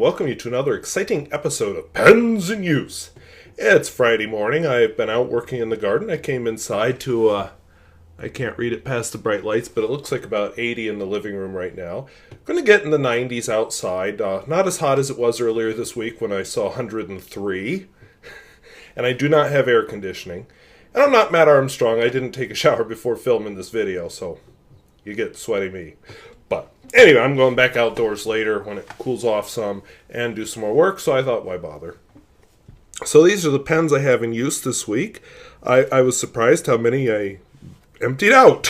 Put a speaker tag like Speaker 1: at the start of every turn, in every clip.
Speaker 1: welcome you to another exciting episode of Pens in Use. It's Friday morning. I've been out working in the garden. I came inside to, I can't read it past the bright lights, but it looks like about 80 in the living room right now. Going to get in the 90s outside. Not as hot as it was earlier this week when I saw 103. And I do not have air conditioning. And I'm not Matt Armstrong. I didn't take a shower before filming this video, so you get sweaty me. But anyway, I'm going back outdoors later when it cools off some and do some more work, so I thought, why bother? So these are the pens I have in use this week. I was surprised how many I emptied out.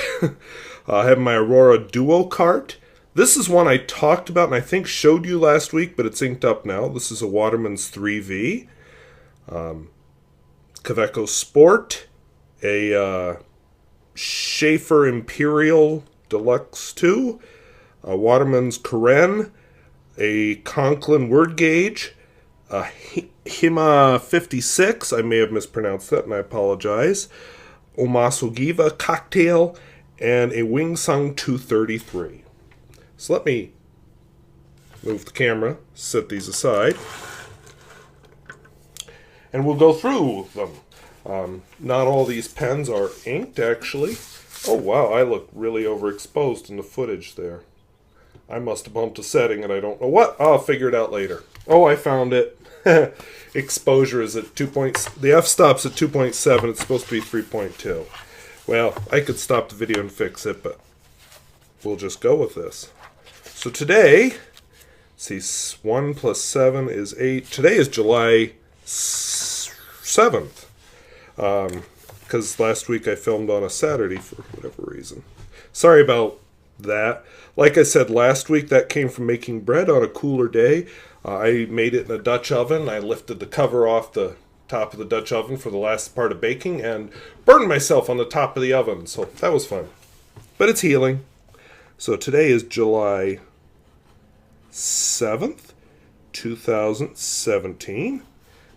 Speaker 1: I have my Aurora Duo-Cart. This is one I talked about and I think showed you last week, but it's inked up now. This is a Waterman's 3V. Cavaco Sport. A Sheaffer Imperial Deluxe 2. A Waterman Carene, a Conklin word gauge, a Hema 56, I may have mispronounced that and I apologize, Omas Ogiva cocktail, and a Wingsung 233. So let me move the camera, set these aside, and we'll go through them. Not all these pens are inked actually. Oh wow, I look really overexposed in the footage there. I must have bumped a setting and I don't know what. I'll figure it out later. Oh, I found it. Exposure is at 2. The f-stop's at 2.7. It's supposed to be 3.2. Well, I could stop the video and fix it, but we'll just go with this. So today, see, 1 plus 7 is 8. Today is July 7th. Because last week I filmed on a Saturday for whatever reason. Sorry about that. Like I said last week, that came from making bread on a cooler day. I made it in a Dutch oven. I lifted the cover off the top of the Dutch oven for the last part of baking and burned myself on the top of the oven. So that was fun. But it's healing. So today is July 7th, 2017.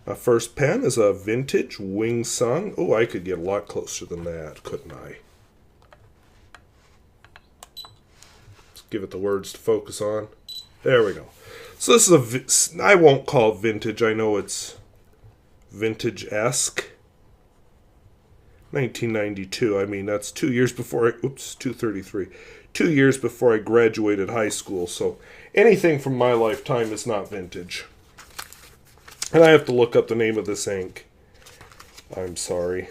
Speaker 1: My first pen is a vintage Wingsung. Oh, I could get a lot closer than that, couldn't I? Give it the words to focus on. There we go. So this is I won't call it vintage. I know it's vintage-esque. 1992. I mean, that's 2 years before 233. 2 years before I graduated high school. So anything from my lifetime is not vintage. And I have to look up the name of this ink. I'm sorry.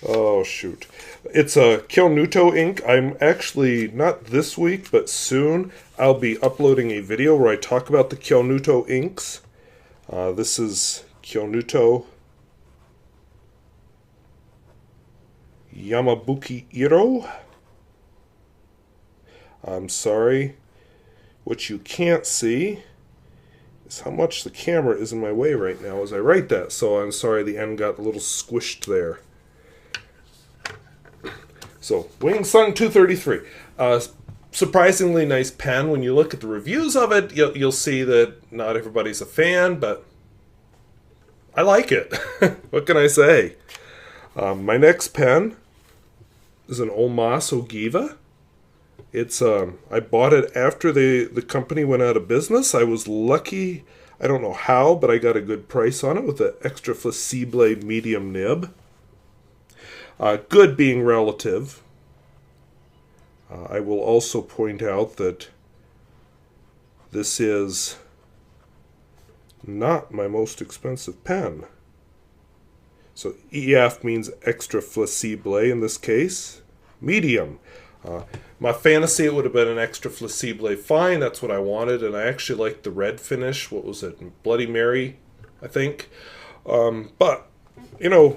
Speaker 1: Oh, shoot. It's a Kaweco ink. I'm actually, not this week, but soon, I'll be uploading a video where I talk about the Kaweco inks. This is Kaweco Yamabuki Iro. I'm sorry. What you can't see is how much the camera is in my way right now as I write that. So I'm sorry the end got a little squished there. So, Wingsung 233. Surprisingly nice pen. When you look at the reviews of it, you'll see that not everybody's a fan, but I like it. What can I say? My next pen is an Omas Ogiva. It's I bought it after the company went out of business. I was lucky, I don't know how, but I got a good price on it with an extra flexible medium nib. Good being relative. I will also point out that this is not my most expensive pen. So EF means extra flexible in this case. Medium. My fantasy, it would have been an extra flexible fine. That's what I wanted, and I actually liked the red finish. What was it? Bloody Mary, I think. But, you know,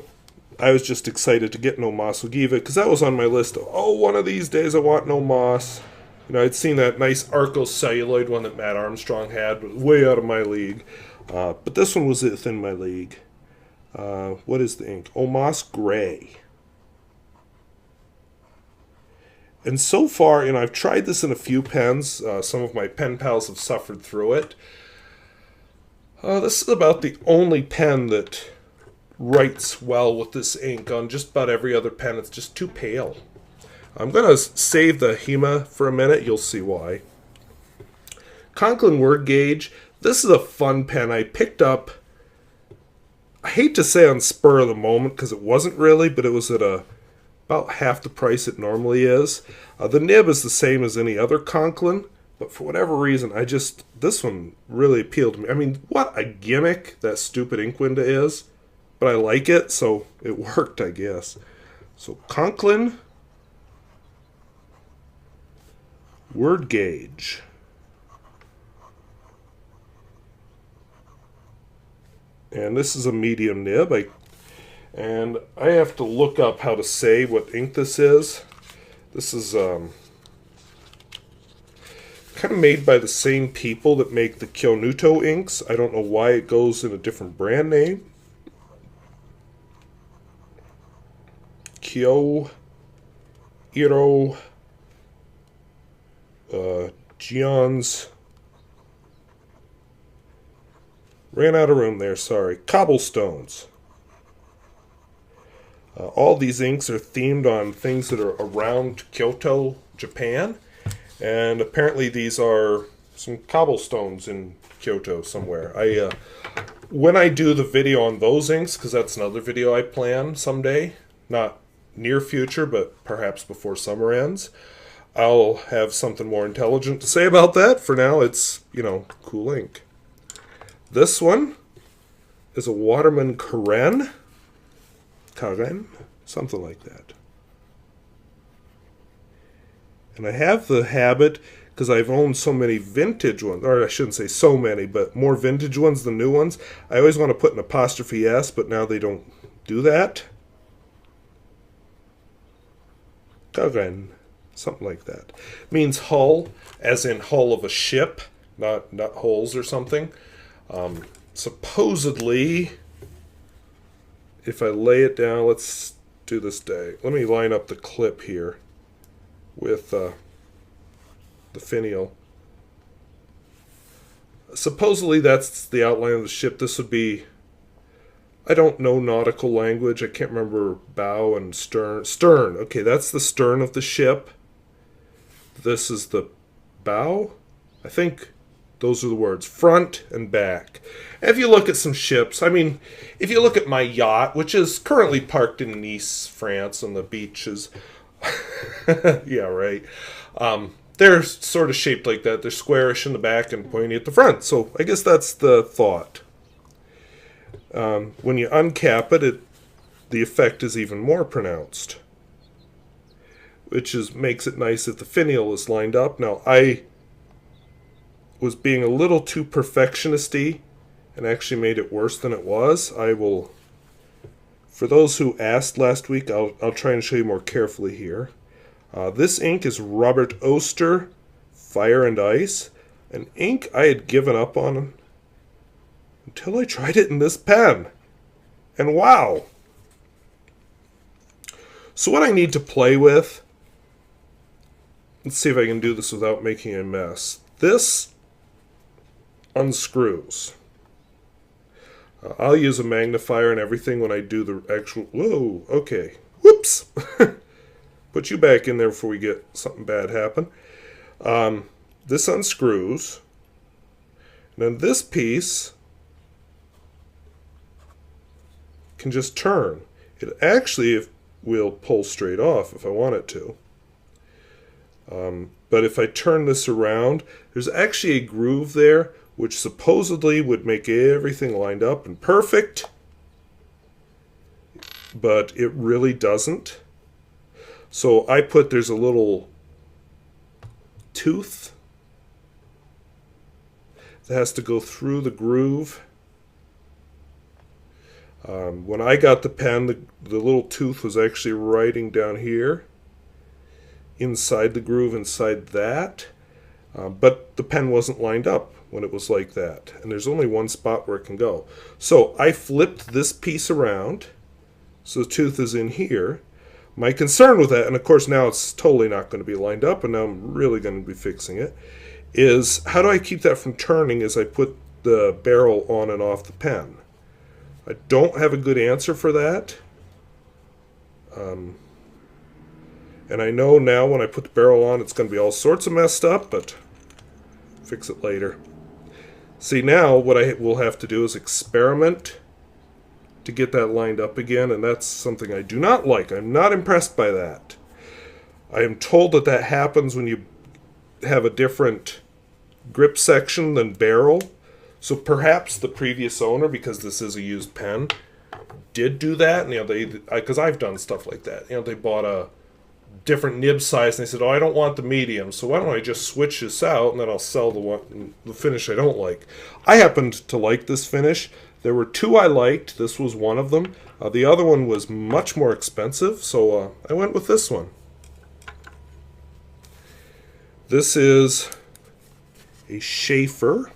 Speaker 1: I was just excited to get an Omas Ogiva because that was on my list of, oh, one of these days I want an Omas. You know, I'd seen that nice Arco-celluloid one that Matt Armstrong had, but way out of my league. But this one was within my league. What is the ink? Omas Gray. And so far, you know, I've tried this in a few pens. Some of my pen pals have suffered through it. This is about the only pen that writes well with this ink. On just about every other pen, it's just too pale. I'm going to save the Hema for a minute. You'll see why. Conklin word gauge. This is a fun pen I picked up. I hate to say on spur of the moment because it wasn't really, but it was at about half the price it normally is. The nib is the same as any other Conklin, but for whatever reason, this one really appealed to me. I mean, what a gimmick that stupid ink window is, but I like it, so it worked, I guess. So Conklin word gauge. And this is a medium nib. And I have to look up how to say what ink this is. This is kind of made by the same people that make the Kyonuto inks. I don't know why it goes in a different brand name. Kyo Iro Gion's. Ran out of room there, sorry. Cobblestones. All these inks are themed on things that are around Kyoto, Japan. And apparently these are some cobblestones in Kyoto somewhere. When I do the video on those inks, because that's another video I plan someday, not near future, but perhaps before summer ends, I'll have something more intelligent to say about that. For now, it's, cool ink. This one is a Waterman Carene, something like that. And I have the habit, because I've owned so many vintage ones, or I shouldn't say so many, but more vintage ones than new ones. I always want to put an apostrophe S, but now they don't do that. Carene, something like that. Means hull, as in hull of a ship, not hulls or something. Supposedly, if I lay it down, let's do this day. Let me line up the clip here with the finial. Supposedly that's the outline of the ship. This would be, I don't know nautical language. I can't remember bow and stern. Stern, okay, that's the stern of the ship. This is the bow. I think those are the words, front and back. And if you look at some ships, I mean, if you look at my yacht, which is currently parked in Nice, France, on the beaches, yeah, right. They're sort of shaped like that. They're squarish in the back and pointy at the front. So I guess that's the thought. When you uncap it, the effect is even more pronounced, which makes it nice if the finial is lined up. Now, I was being a little too perfectionist-y and actually made it worse than it was. For those who asked last week, I'll try and show you more carefully here. This ink is Robert Oster Fire and Ice, an ink I had given up on until I tried it in this pen. And wow! So what I need to play with, let's see if I can do this without making a mess. This unscrews. I'll use a magnifier and everything when I do the actual... Whoa, okay. Whoops! Put you back in there before we get something bad happen. This unscrews. And then this piece can just turn. It actually will pull straight off if I want it to. But if I turn this around, there's actually a groove there which supposedly would make everything lined up and perfect, but it really doesn't. So there's a little tooth that has to go through the groove. When I got the pen, the little tooth was actually writing down here, inside the groove, inside that, but the pen wasn't lined up when it was like that, and there's only one spot where it can go. So I flipped this piece around, so the tooth is in here. My concern with that, and of course now it's totally not going to be lined up, and now I'm really going to be fixing it, is how do I keep that from turning as I put the barrel on and off the pen? I don't have a good answer for that. And I know now when I put the barrel on it's going to be all sorts of messed up, but Fix it later. See, now what I will have to do is experiment to get that lined up again, and that's something I do not like. I'm not impressed by that. I am told that that happens when you have a different grip section than barrel. So perhaps the previous owner, because this is a used pen, did do that. And, because I've done stuff like that. They bought a different nib size, and they said, "Oh, I don't want the medium, so why don't I just switch this out, and then I'll sell the finish I don't like." I happened to like this finish. There were two I liked. This was one of them. The other one was much more expensive, so I went with this one. This is a Sheaffer.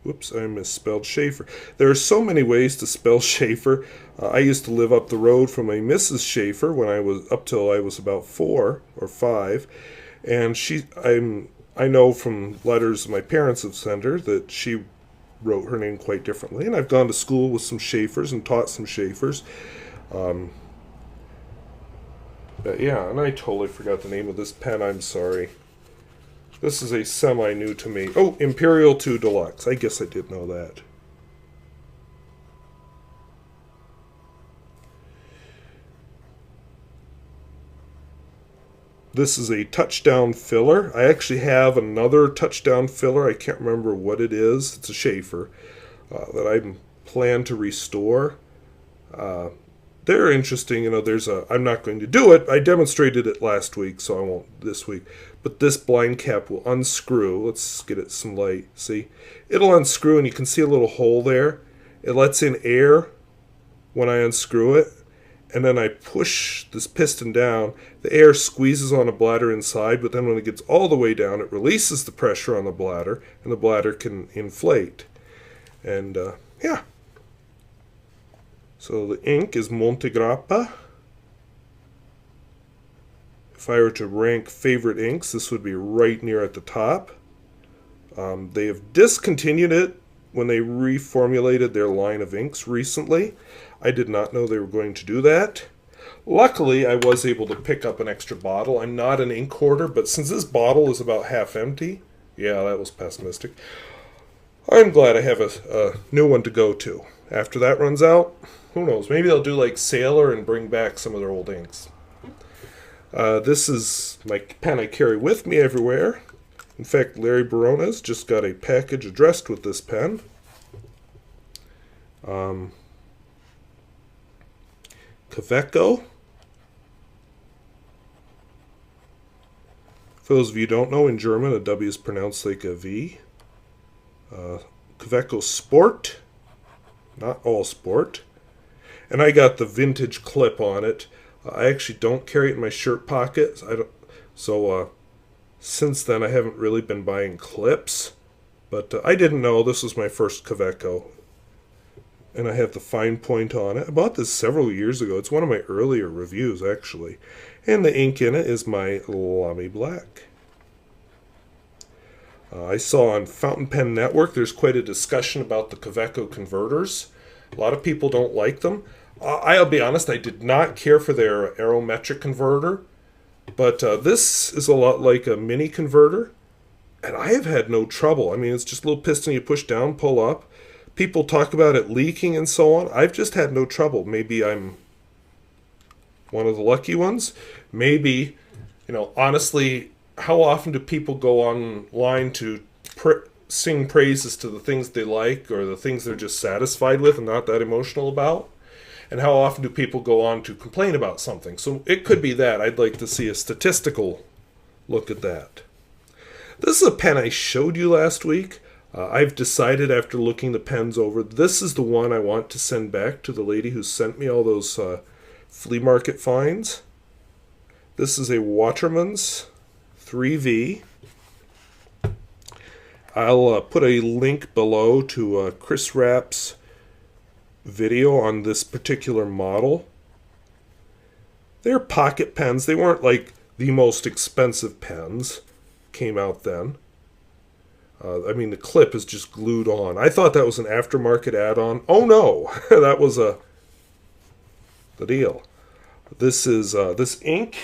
Speaker 1: Whoops, I misspelled Sheaffer. There are so many ways to spell Sheaffer. I used to live up the road from a Mrs. Sheaffer when I was up till I was about 4 or 5, and I know from letters my parents have sent her that she wrote her name quite differently. And I've gone to school with some Sheaffers and taught some Sheaffers. But yeah, and I totally forgot the name of this pen. I'm sorry. This is a semi-new to me. Oh, Imperial 2 Deluxe. I guess I did know that. This is a touchdown filler. I actually have another touchdown filler. I can't remember what it is. It's a Sheaffer that I plan to restore. They're interesting. I'm not going to do it. I demonstrated it last week, so I won't this week. But this blind cap will unscrew. Let's get it some light. See? It'll unscrew, and you can see a little hole there. It lets in air when I unscrew it. And then I push this piston down. The air squeezes on a bladder inside, but then when it gets all the way down, it releases the pressure on the bladder, and the bladder can inflate. And, yeah. So the ink is Montegrappa. If I were to rank favorite inks, this would be right near at the top. They have discontinued it when they reformulated their line of inks recently. I did not know they were going to do that. Luckily, I was able to pick up an extra bottle. I'm not an ink hoarder, but since this bottle is about half empty, yeah, that was pessimistic, I'm glad I have a new one to go to. After that runs out, who knows? Maybe they'll do like Sailor and bring back some of their old inks. This is my pen I carry with me everywhere. In fact, Larry Barona's just got a package addressed with this pen. Kaweco. For those of you who don't know, in German, a W is pronounced like a V. Kaweco Sport. Not all sport. And I got the vintage clip on it. I actually don't carry it in my shirt pocket. So since then, I haven't really been buying clips. But I didn't know this was my first Kaweco. And I have the fine point on it. I bought this several years ago. It's one of my earlier reviews, actually. And the ink in it is my Lamy Black. I saw on Fountain Pen Network there's quite a discussion about the Cavaco Converters. A lot of people don't like them. I'll be honest, I did not care for their aerometric converter. But this is a lot like a mini converter. And I have had no trouble. I mean, it's just a little piston you push down, pull up. People talk about it leaking and so on. I've just had no trouble. Maybe I'm one of the lucky ones. Maybe, honestly, how often do people go online to sing praises to the things they like or the things they're just satisfied with and not that emotional about? And how often do people go on to complain about something? So it could be that. I'd like to see a statistical look at that. This is a pen I showed you last week. I've decided after looking the pens over, this is the one I want to send back to the lady who sent me all those flea market finds. This is a Waterman's 3V. I'll put a link below to Chris Rapp's video on this particular model. They're pocket pens. They weren't like the most expensive pens. Came out then. I mean, the clip is just glued on. I thought that was an aftermarket add-on. Oh no, that was the deal. This is this ink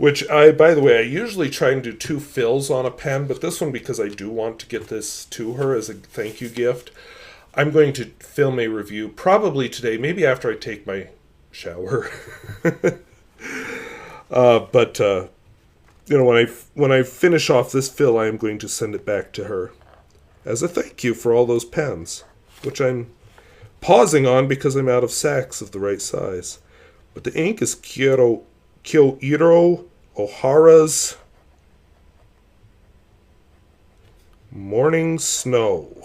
Speaker 1: Which by the way, I usually try and do 2 fills on a pen, but this one, because I do want to get this to her as a thank you gift, I'm going to film a review probably today, maybe after I take my shower. But when I finish off this fill, I am going to send it back to her as a thank you for all those pens, which I'm pausing on because I'm out of sacks of the right size. But the ink is Kyoiro Ohara's Morning Snow.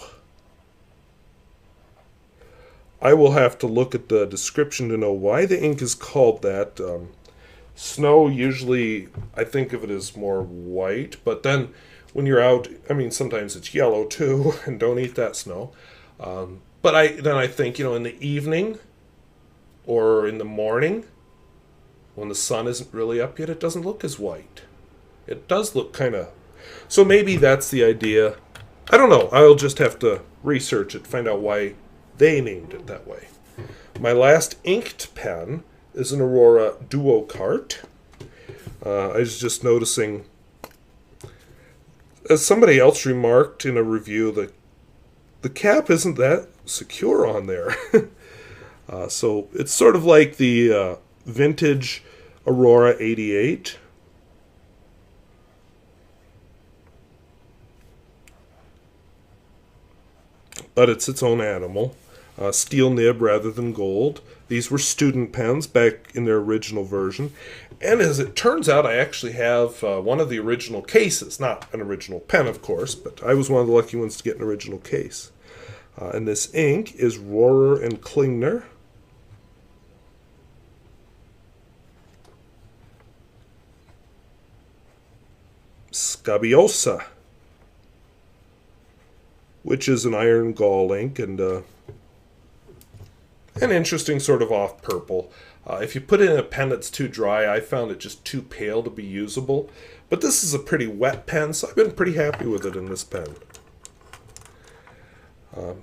Speaker 1: I will have to look at the description to know why the ink is called that. Snow, usually I think of it as more white, but then when you're out, I mean, sometimes it's yellow too, and don't eat that snow. But I think, in the evening or in the morning, when the sun isn't really up yet, it doesn't look as white. It does look kind of... So maybe that's the idea. I don't know. I'll just have to research it, find out why they named it that way. My last inked pen is an Aurora Duo-Cart. I was just noticing, as somebody else remarked in a review, that the cap isn't that secure on there. So it's sort of like the vintage Aurora 88. But it's its own animal. Steel nib rather than gold. These were student pens back in their original version. And as it turns out, I actually have one of the original cases. Not an original pen, of course, but I was one of the lucky ones to get an original case. And this ink is Rohrer and Klingner. Scabiosa, which is an iron gall ink and an interesting sort of off purple. If you put it in a pen that's too dry, I found it just too pale to be usable. But this is a pretty wet pen, so I've been pretty happy with it in this pen.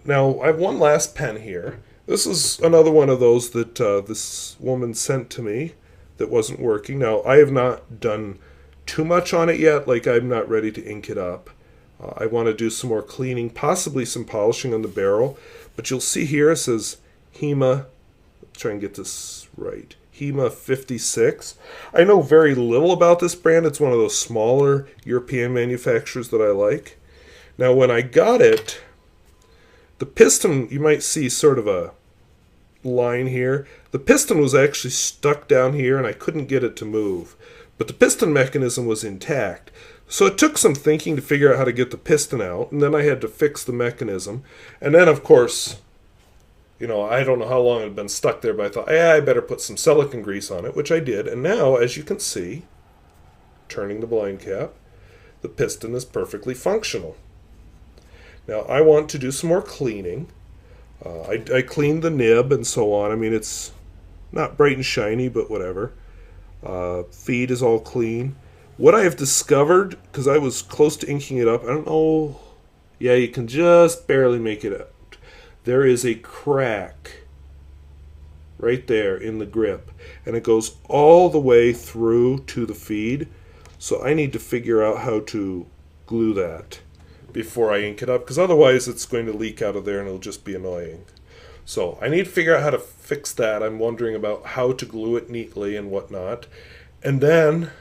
Speaker 1: Now, I have one last pen here. This is another one of those that this woman sent to me that wasn't working. Now, I have not done too much on it yet. Like, I'm not ready to ink it up. I want to do some more cleaning, possibly some polishing on the barrel. But you'll see here it says Hema. Let's try and get this right. Hema 56. I know very little about this brand. It's one of those smaller European manufacturers that I like. Now, when I got it, the piston, you might see sort of a line here. The piston was actually stuck down here, and I couldn't get it to move. But the piston mechanism was intact. So it took some thinking to figure out how to get the piston out, and then I had to fix the mechanism. And then, of course, I don't know how long it had been stuck there, but I thought, I better put some silicone grease on it, which I did. And now, as you can see, turning the blind cap, the piston is perfectly functional. Now, I want to do some more cleaning. I cleaned the nib and so on. I mean, it's not bright and shiny, but whatever. Feed is all clean. What I have discovered, because I was close to inking it up, I don't know. Yeah, you can just barely make it out. There is a crack right there in the grip, and it goes all the way through to the feed. So I need to figure out how to glue that before I ink it up, because otherwise it's going to leak out of there and it'll just be annoying. So I need to figure out how to fix that. I'm wondering about how to glue it neatly and whatnot. And then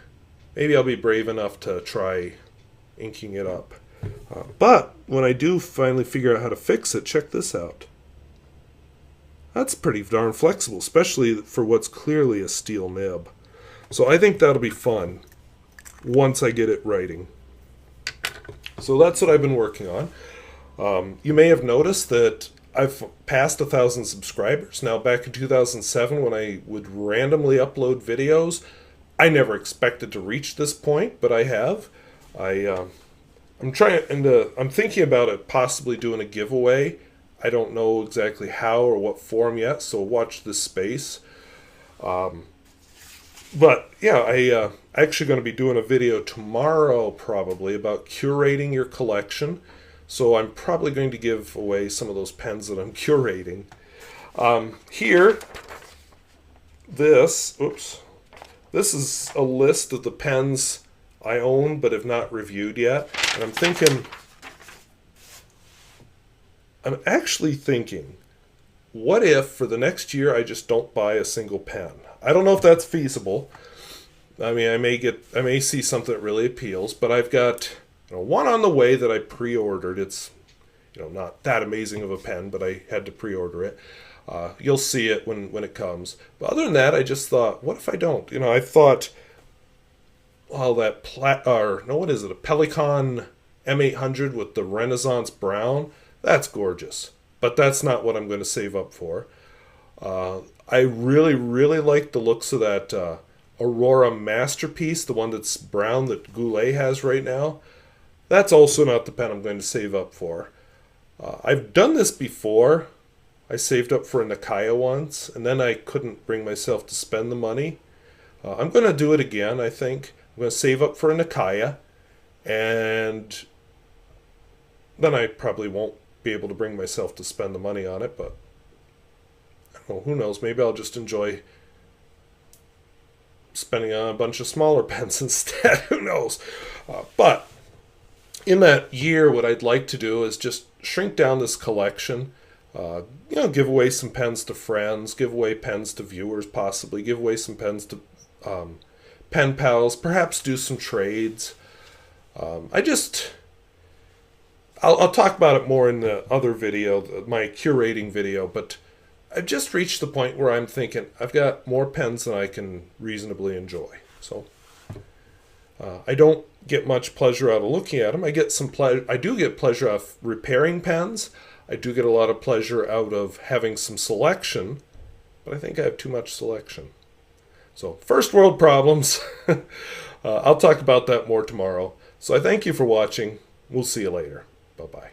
Speaker 1: maybe I'll be brave enough to try inking it up. But when I do finally figure out how to fix it, check this out. That's pretty darn flexible, especially for what's clearly a steel nib. So I think that'll be fun once I get it writing. So that's what I've been working on. You may have noticed that I've passed 1,000 subscribers. Now, back in 2007, when I would randomly upload videos, I never expected to reach this point, but I have. I'm trying, and I'm thinking about it possibly doing a giveaway. I don't know exactly how or what form yet, so watch this space. But yeah, I'm actually going to be doing a video tomorrow probably about curating your collection. So I'm probably going to give away some of those pens that I'm curating. Here, this is a list of the pens I own but have not reviewed yet. And I'm actually thinking, what if for the next year I just don't buy a single pen? I don't know if that's feasible. I mean, I may see something that really appeals, but I've got one on the way that I pre-ordered. It's not that amazing of a pen, but I had to pre-order it. You'll see it when it comes. But other than that, I just thought, what if I don't? I thought, well, what is it? A Pelican M800 with the Renaissance brown. That's gorgeous. But that's not what I'm going to save up for. I really, really like the looks of that Aurora Masterpiece, the one that's brown that Goulet has right now. That's also not the pen I'm going to save up for. I've done this before. I saved up for a Nikaya once, and then I couldn't bring myself to spend the money. I'm going to do it again, I think. I'm going to save up for a Nikaya, and then I probably won't be able to bring myself to spend the money on it, but I don't know, who knows? Maybe I'll just enjoy spending on a bunch of smaller pens instead. Who knows? But in that year, what I'd like to do is just shrink down this collection. Give away some pens to friends, give away pens to viewers, possibly give away some pens to pen pals, perhaps do some trades. I'll talk about it more in the other video, my curating video, but I've just reached the point where I'm thinking I've got more pens than I can reasonably enjoy. So I don't get much pleasure out of looking at them. I do get pleasure out of repairing pens. I do get a lot of pleasure out of having some selection, but I think I have too much selection. So, first world problems. I'll talk about that more tomorrow. So I thank you for watching. We'll see you later. Bye-bye.